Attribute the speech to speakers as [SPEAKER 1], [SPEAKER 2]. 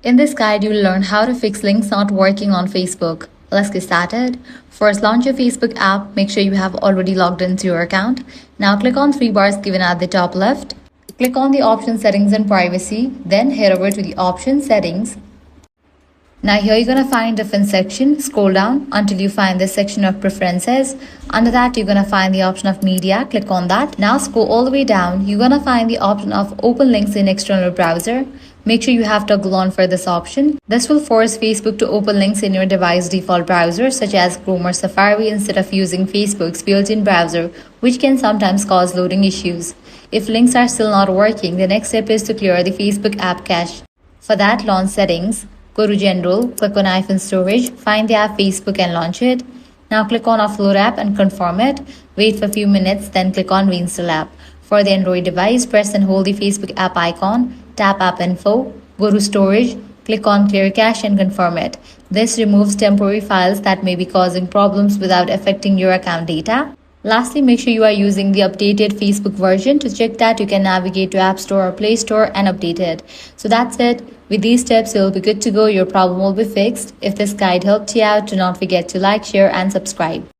[SPEAKER 1] In this guide, you'll learn how to fix links not working on Facebook. Let's get started. First, launch your Facebook app. Make sure you have already logged into your account. Now click on three bars given at the top left. Click on the option settings and privacy. Then head over to the option settings. Now here you're going to find different sections. Scroll down until you find this section of preferences. Under that, you're going to find the option of media. Click on that. Now scroll all the way down. You're going to find the option of open links in external browser. Make sure you have toggle on for this option. This will force Facebook to open links in your device default browser such as Chrome or Safari instead of using Facebook's built-in browser, which can sometimes cause loading issues. If links are still not working, the next step is to clear the Facebook app cache. For that, launch settings. Go to General, click on iPhone Storage, find the app Facebook and launch it. Now click on Offload app and confirm it. Wait for a few minutes, then click on Reinstall app. For the Android device, press and hold the Facebook app icon, tap App Info, go to Storage, click on Clear Cache and confirm it. This removes temporary files that may be causing problems without affecting your account data. Lastly, make sure you are using the updated Facebook version. To check that, you can navigate to App Store or Play Store and update it. So that's it. With these steps, you'll be good to go. Your problem will be fixed. If this guide helped you out, do not forget to like, share, and subscribe.